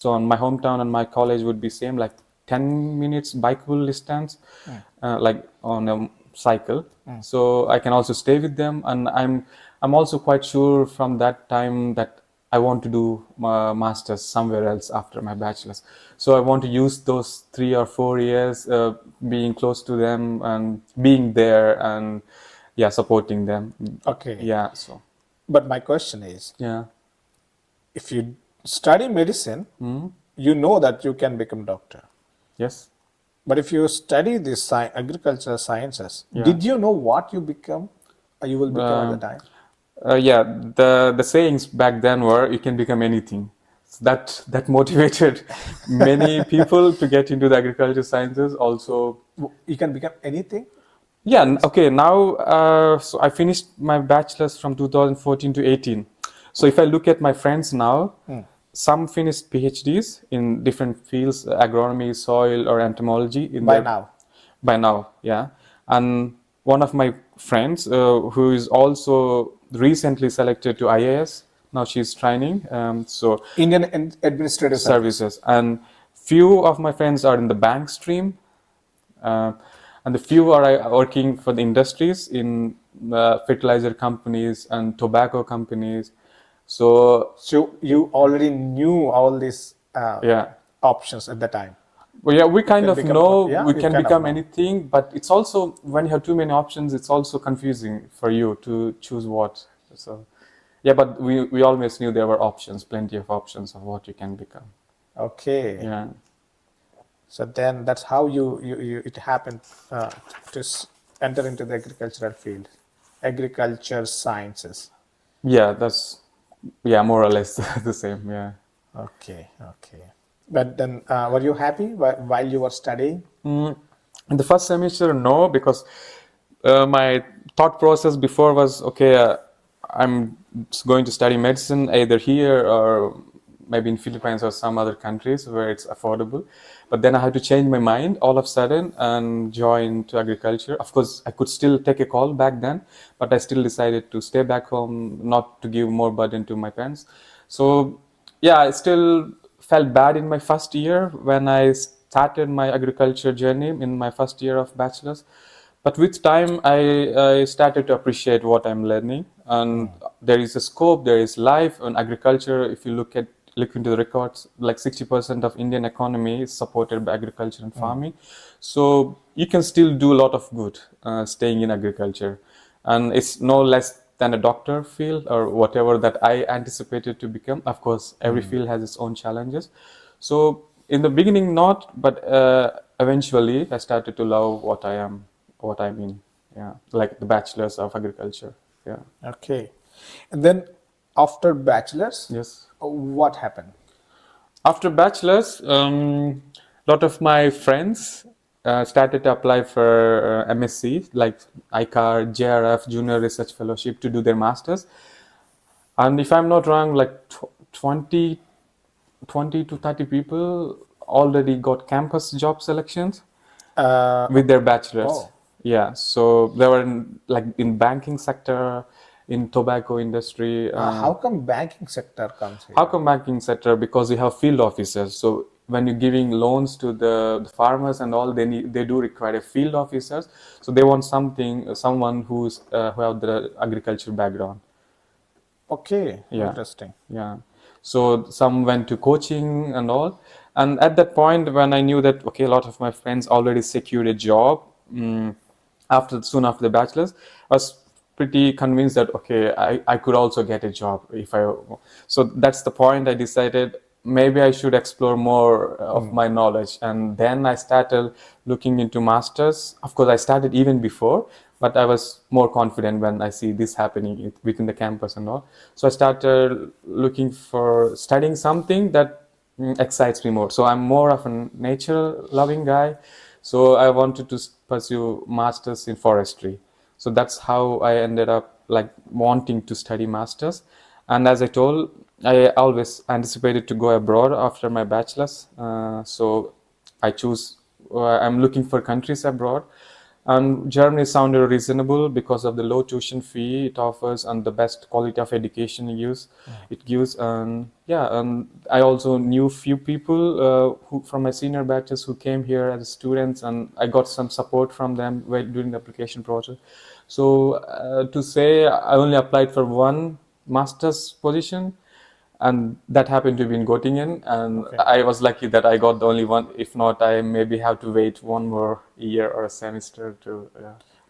So on my hometown and my college would be same, like 10 minutes bikeable distance, like on a cycle. So I can also stay with them, and I'm also quite sure from that time that I want to do my masters somewhere else after my bachelor's. So I want to use those 3 or 4 years being close to them and being there and yeah, supporting them. Okay. Yeah. So But my question is, yeah. if you study medicine, you know that you can become doctor. Yes. But if you study the agricultural sciences, Yeah. did you know what you become or you will become at the Um, time? yeah, the sayings back then were you can become anything. So that motivated many people to get into the agriculture sciences. Also, You can become anything? yeah, okay. Now, so I finished my bachelor's from 2014 to 18. So if I look at my friends now, some finished PhDs in different fields, agronomy, soil, or entomology in By their now. by now, yeah. And one of my friends who is also recently selected to IAS, now she's training. So Indian Administrative Service. services, and few of my friends are in the bank stream, uh, and the few are working for the industries in fertilizer companies and tobacco companies. So So you already knew all these yeah. options at the time. Well, yeah, we You kind can of become, know yeah, we you can kind of become know. anything, but it's also when you have too many options, it's also confusing for you to choose what. So, yeah, but we always knew there were options, plenty of options of what you can become. Okay. Yeah, So then that's how you it happened to enter into the agricultural field, agriculture sciences. yeah, that's yeah, more or less the same. Yeah. Okay, okay. But then, were you happy while you were studying? In the first semester, no, because my thought process before was okay. I'm going to study medicine either here or maybe in Philippines or some other countries where it's affordable. But then I had to change my mind all of a sudden and join to agriculture. Of course, I could still take a call back then, but I still decided to stay back home, not to give more burden to my parents. So yeah, I still felt bad in my first year when I started my agriculture journey in my first year of bachelor's. But with time, I started to appreciate what I'm learning, and there is a scope, there is life in agriculture. If you look into the records, like 60% of Indian economy is supported by agriculture and farming. So you can still do a lot of good staying in agriculture, and it's no less than a doctor field or whatever that I anticipated to become. Of course, every field has its own challenges. So in the beginning, not, but eventually, I started to love what I am, what I mean. Yeah, like the bachelor's of agriculture. Yeah. Okay. And then after bachelor's, Yes. what happened? After bachelor's, lot of my friends started to apply for MSc, like ICAR, JRF, Junior Research Fellowship, to do their masters. And if I'm not wrong, like 20, 20 to 30 people already got campus job selections with their bachelors. Oh, Yeah, so they were like in banking sector, in tobacco industry. how come banking sector comes How here? come banking sector? Because you have field officers. So when you're giving loans to the farmers and all, they do require a field officers. So they want someone who have the agriculture background. Okay, Yeah, interesting. yeah. So some went to coaching and all. And at that point, when I knew that okay, a lot of my friends already secured a job soon after the bachelor's, I was pretty convinced that okay, I could also get a job if I. So that's the point. I decided maybe I should explore more of my knowledge, and then I started looking into masters. Of course, I started even before, but I was more confident when I see this happening within the campus and all. So I started looking for studying something that excites me more. So I'm more of a nature loving guy. So I wanted to pursue masters in forestry. So that's how I ended up like wanting to study masters. And as I told, I always anticipated to go abroad after my bachelor's. So I choose. I'm looking for countries abroad. And Germany sounded reasonable because of the low tuition fee it offers and the best quality of education it gives. And yeah, and I also knew few people who from my senior batches who came here as students, and I got some support from them during the application process. So to say I only applied for one master's position, and that happened to be in Göttingen, and Okay. I was lucky that I got the only one. If not, I maybe have to wait one more year or a semester to.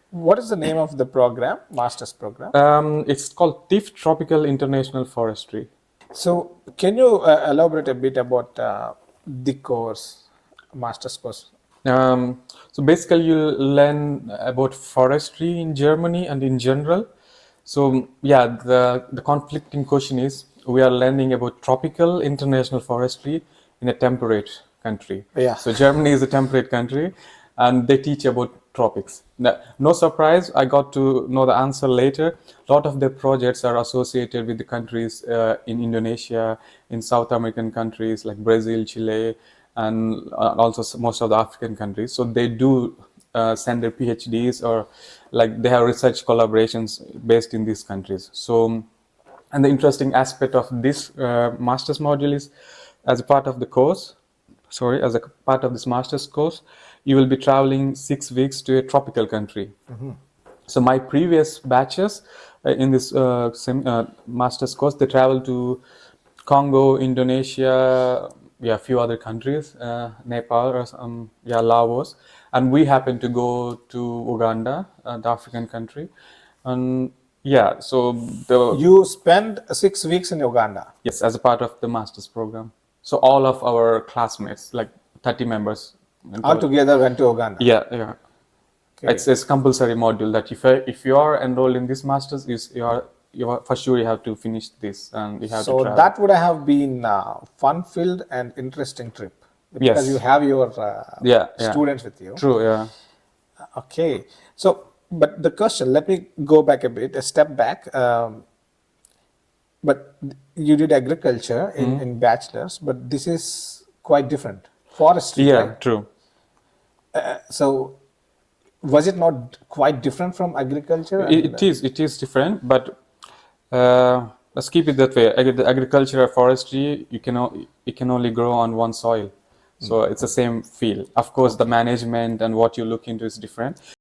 What is the name of the program, master's program? It's called TIF, Tropical International Forestry. So, can you elaborate a bit about the course, master's course? So basically, you learn about forestry in Germany and in general. So yeah, the conflicting question is we are learning about tropical international forestry in a temperate country. Yeah. So Germany is a temperate country, and they teach about tropics. Now, no surprise, I got to know the answer later. A lot of their projects are associated with the countries in Indonesia, in South American countries like Brazil, Chile, and also most of the African countries. So they do send their PhDs, or like they have research collaborations based in these countries. So, and the interesting aspect of this master's module is, as a part of the course, as a part of this master's course, you will be traveling 6 weeks to a tropical country. So my previous batches in this master's course, they travel to Congo, Indonesia, yeah, a few other countries, Nepal, or Laos, and we happened to go to Uganda, the African country, and yeah, so You spent 6 weeks in Uganda. yes, as a part of the master's program. So all of our classmates, like 30 members, All together went to Uganda. yeah. Okay. It's compulsory module that if you are enrolled in this masters, you are for sure you have to finish this, and you have to So travel. that would have been fun-filled and interesting trip because Yes. you have your Yeah. students with you. True, yeah. Okay. So, but the question, let me go back a bit, a step back. But you did agriculture in bachelor's, but this is quite different. Forestry, Yeah, right? true. So, was it not quite different from agriculture? It is different, but let's keep it that way. The agriculture or forestry, it can only grow on one soil, so it's the same field. Of course, the management and what you look into is different.